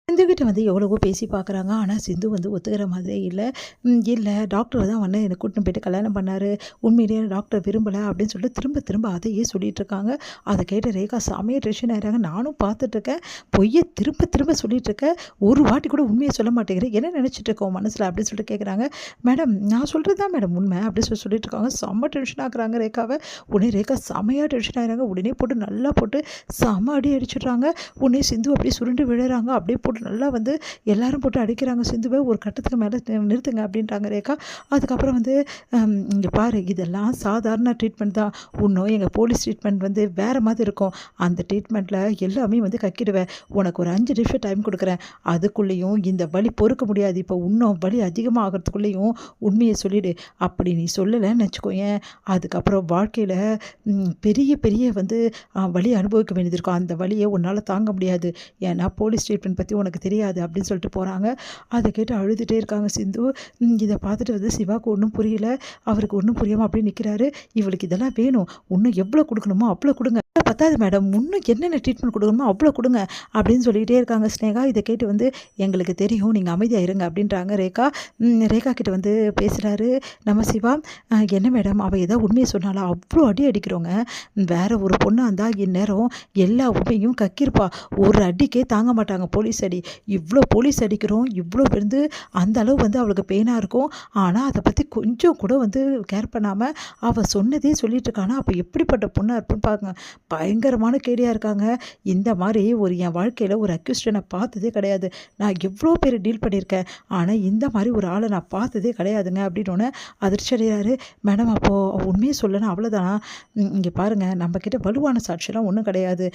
சிந்துகிட்ட வந்து எவ்வளவோ பேசி பார்க்குறாங்க. ஆனா சிந்து வந்து ஒத்துக்கிற மாதிரியே இல்ல. இல்ல டாக்டர் தான் வந்து என்ன கூட்டின்னு போயிட்டு கல்யாணம் பண்ணாரு. உண்மையிலேயே டாக்டர் விரும்பல அப்படின்னு சொல்லிட்டு திரும்ப திரும்ப அதையே சொல்லிட்டு இருக்காங்க. அத கேட்ட ரேகா செமையா டென்ஷன் ஆயிடுறாங்க. நானும் பார்த்துட்டுருக்கேன். பொய்ய திரும்ப திரும்ப சொல்லிட்டு இருக்க. ஒரு வாட்டி கூட உண்மைய சொல்ல மாட்டேங்கிற. என்ன நினைச்சிட்டு இருக்க உன் மனசுல அப்படின்னு சொல்லிட்டு கேட்குறாங்க. மேடம் நான் சொல்றது தான் மேடம் உண்மை அப்படின்னு சொல்லிட்டு இருக்காங்க. செம்ம டென்ஷன் ஆக்குறாங்க ரேகாவ. உடனே ரேகா செமையா டென்ஷன் ஆயிடுறாங்க. உடனே போட்டு நல்லா போட்டு செம்ம அடி அடிச்சுடுறாங்க. உடனே சிந்து அப்படியே சுருண்டு விழுறாங்க. அப்படியே போட்டு நல்லா வந்து எல்லாரும் போட்டு அடிக்கிறாங்க சிந்துவை. ஒரு கட்டத்துக்கு மேலே நிறுத்துங்க அப்படின்ட்டாங்க ரேகா. அதுக்கப்புறம் வந்து இங்கே பாரு இதெல்லாம் சாதாரண ட்ரீட்மெண்ட் தான். இன்னும் எங்கள் போலீஸ் ட்ரீட்மெண்ட் வந்து வேறு மாதிரி இருக்கும். அந்த ட்ரீட்மெண்ட்டில் எல்லாமே வந்து கக்கிடுவேன். உனக்கு ஒரு 5 நிமிஷம் டைம் கொடுக்குறேன். அதுக்குள்ளேயும் இந்த வலி பொறுக்க முடியாது. இப்போ இன்னும் வலி அதிகமாக ஆகிறதுக்குள்ளேயும் உண்மையை சொல்லிவிடு. அப்படி நீ சொல்லலைன்னு வச்சுக்கோயேன், அதுக்கப்புறம் வாழ்க்கையில் பெரிய பெரிய வந்து வலி அனுபவிக்க வேண்டியது இருக்கும். அந்த வலியை உன்னால் தாங்க முடியாது. ஏன்னா போலீஸ் ட்ரீட்மெண்ட் பற்றி உனக்கு தெரியாது அப்படின்னு சொல்லிட்டு போகிறாங்க. அதை கேட்டு அழுதுகிட்டே இருக்காங்க சிந்து. இதை பார்த்துட்டு வந்து சிவாவுக்கு ஒன்றும் புரியல. அவருக்கு ஒன்றும் புரியாமல் அப்படியே நிற்கிறாரு. இவளுக்கு இதெல்லாம் வேணும். இன்னும் எவ்வளோ கொடுக்கணுமோ அவ்வளோ கொடுங்க. பத்தாது மேடம், இன்னும் என்னென்ன ட்ரீட்மெண்ட் கொடுக்கணுமோ அவ்வளோ கொடுங்க அப்படின்னு சொல்லிகிட்டே இருக்காங்க ஸ்னேகா. இதை கேட்டு வந்து எங்களுக்கு தெரியும், நீங்கள் அமைதியாக இருங்க அப்படின்றாங்க ரேகா. ரேகா கிட்ட வந்து பேசுகிறாரு நம்ம சிவா. என்ன மேடம் அவள் ஏதோ உண்மையை சொன்னாலா? அவ்வளோ அடி அடிக்கிறோங்க. வேற ஒரு பொண்ணாக இருந்தால் இந்நேரம் எல்லா உண்மையும் கக்கிருப்பா. ஒரு அடிக்கே தாங்க மாட்டாங்க போலீஸ் அடி. இவ்வளோ போலீஸ் அடிக்கிறோம், இவ்வளோ வந்து அந்த அளவு வந்து அவளுக்கு பெயினாக இருக்கும். ஆனால் அதை பற்றி கொஞ்சம் கூட வந்து கேர் பண்ணாமல் அவள் சொன்னதே சொல்லிட்டு இருக்கானா. அப்போ எப்படிப்பட்ட பொண்ணாக இருப்புன்னு பாருங்க. பயங்கரமான கேடியாக இருக்காங்க. இந்த மாதிரி ஒரு என் வாழ்க்கையில் ஒரு அக்யூஸ்டை நான் பார்த்ததே கிடையாது. நான் எவ்வளோ பேர் டீல் பண்ணியிருக்கேன். ஆனால் இந்த மாதிரி ஒரு ஆளை நான் பார்த்ததே கிடையாதுங்க அப்படின்னோடனே அதிர்ச்சி அடைகிறாரு. மேடம் அப்போது உண்மையை சொல்லணும் அவ்வளோதானா? இங்கே பாருங்கள், நம்மக்கிட்ட வலுவான சாட்சியெல்லாம் ஒன்றும் கிடையாது.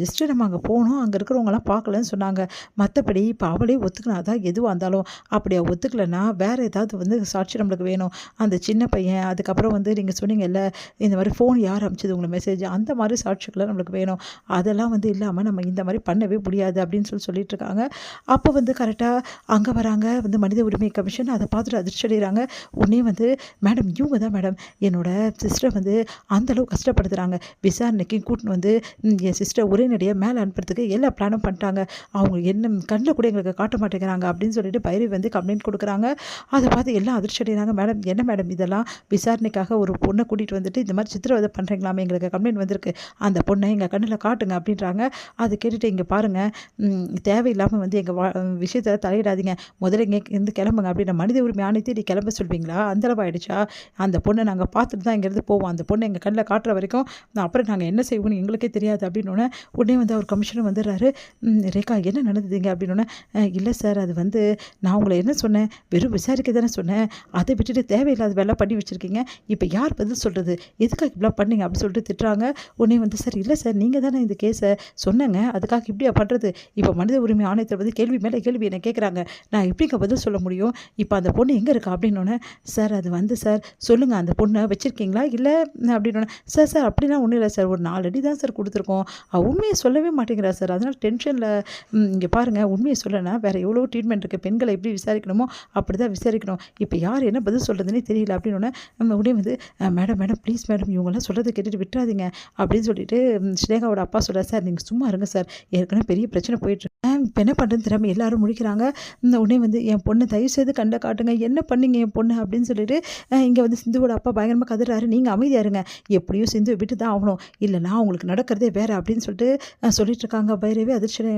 ஜஸ்ட்டு நம்ம அங்கே போனோம், அங்கே இருக்கிறவங்களாம் பார்க்கலன்னு சொன்னாங்க. மற்றபடி இப்போ அவளே ஒத்துக்கினா தான் எதுவாக இருந்தாலும். அப்படியா ஒத்துக்கலைன்னா வேறு ஏதாவது வந்து சாட்சி நம்மளுக்கு வேணும். அந்த சின்ன பையன், அதுக்கப்புறம் வந்து நீங்கள் சொன்னீங்கல்ல இந்த மாதிரி ஃபோன் யார் அனுப்பிச்சது உங்களுக்கு மெசேஜ், அந்த மாதிரி சாட்சிகளை நம்மளுக்கு வேணும். அதெல்லாம் வந்து இல்லாமல் நம்ம இந்த மாதிரி பண்ணவே முடியாது அப்படின்னு சொல்லிட்டு இருக்காங்க. அப்போ வந்து கரெக்டாக அங்கே வராங்க வந்து மனித உரிமை கமிஷன். அதை பார்த்துட்டு அதிர்ச்சி அடைகிறாங்க. உடனே வந்து மேடம் இவங்க தான் மேடம் என்னோட சிஸ்டர் வந்து அந்தளவு கஷ்டப்படுத்துகிறாங்க. விசாரணைக்கு கூட்டின்னு வந்து என் சிஸ்டர் ஒரே நடியாக மேலே அனுப்புறதுக்கு எல்லா பிளானும் பண்ணிட்டாங்க. அவங்க என்ன கண்ணில் கூட எங்களுக்கு காட்ட மாட்டேங்கிறாங்க அப்படின்னு சொல்லிட்டு பைரவி வந்து கம்ப்ளைண்ட் கொடுக்குறாங்க. அதை பார்த்து எல்லாம் அதிர்ச்சி அடைகிறாங்க. மேடம் என்ன மேடம் இதெல்லாம்? விசாரணைக்காக ஒரு பொண்ணை கூட்டிகிட்டு வந்துட்டு இந்த மாதிரி சித்திரவதை பண்ணுறீங்களாமே, எங்களுக்கு கம்ப்ளைண்ட் வந்திருக்கு, அந்த பொண்ணை எங்கள் கண்ணில் காட்டுங்க அப்படின்றாங்க. அதை கேட்டுட்டு இங்கே பாருங்கள், தேவையில்லாமல் வந்து எங்கள் விஷயத்தில் தலையிடாதீங்க, முதல்ல இங்கே இருந்து கிளம்புங்க அப்படின்ற மனித உரிமை ஆணையத்தை கிளம்ப சொல்வீங்களா? அந்தளவு ஆகிடுச்சா? அந்த பொண்ணை நாங்கள் பார்த்துட்டு தான் இங்கேருந்து போவோம். அந்த பொண்ணை எங்கள் கண்ணில் காட்டுற வரைக்கும் அப்புறம் நாங்கள் என்ன செய்வோம்னு எங்களுக்கே தெரியாது அப்படின்னோடனே உடனே வந்து அவர் கமிஷனர் வந்துடுறாரு. ரேகா என்ன நடந்ததுங்க அப்படின்னோடனே, இல்லை சார் அது வந்து நான் உங்களை என்ன சொன்னேன், வெறும் விசாரிக்க தானே சொன்னேன், அதை விட்டுட்டு தேவையில்லாத வேலை பண்ணி வச்சுருக்கீங்க, இப்போ யார் பதில் சொல்கிறது, எதுக்காக இப்படிலாம் பண்ணீங்க அப்படின்னு சொல்லிட்டு திட்டுறாங்க. உடனே வந்து சார் இல்லை சார் நீங்கள் தானே இந்த கேஸை சொன்னங்க, அதுக்காக இப்படியா பண்ணுறது, இப்போ மனித உரிமை ஆணையத்தில் வந்து கேள்வி மேலே கேள்வி என்ன கேட்குறாங்க, நான் எப்படிங்க பதில் சொல்ல முடியும், இப்போ அந்த பொண்ணு எங்கே இருக்கா அப்படின்னோடனே, சார் அது வந்து சார் சொல்லுங்கள் அந்த பொண்ணை வச்சுருக்கீங்களா இல்லை அப்படின்னோடனே, சார் சார் அப்படிலாம் ஒன்றும் இல்லை சார், ஒரு 4 அடி தான் சார் கொடுத்துருக்கோம், உண்மையை சொல்லவே மாட்டேங்கிறா சார், அதனால் டென்ஷனில் இங்கே பாருங்கள் உண்மையை சொல்லனா வேறு எவ்வளோ ட்ரீட்மெண்ட் இருக்குது, பெண்களை எப்படி விசாரிக்கணுமோ அப்படி தான் விசாரிக்கணும், இப்போ யார் என்ன பதில் சொல்கிறதுனே தெரியல அப்படின்னோடனே உடனே வந்து மேடம் மேடம் ப்ளீஸ் மேடம் இவங்கெல்லாம் சொல்கிறத கேட்டுட்டு விட்டுறாதீங்க அப்படின்னு சொல்லிட்டு ஸ்னேகாவோட அப்பா சொல்கிறார். சார் நீங்கள் சும்மா இருங்க சார், ஏற்கனவே பெரிய பிரச்சனை போயிட்டுருக்கு, இப்போ என்ன பண்ணுறதுன்னு தெரியாமல் எல்லாரும் முடிக்கிறாங்க. உடனே வந்து என் பொண்ணு தயவுசெய்து கண்டை காட்டுங்க, என்ன பண்ணீங்க என் பொண்ணு அப்படின்னு சொல்லிட்டு இங்கே வந்து சிந்துவோட அப்பா பயங்கரமாக கதறாரு. நீங்கள் அமைதியாக இருங்க, எப்படியும் சிந்துவை விட்டு தான் ஆகணும், இல்லைனா அவங்களுக்கு நடக்கிறதே வேறு அப்படின்னு சொல்லிட்டு சொல்லிட்டு இருக்காங்க. பைரவி அதிர்ச்சி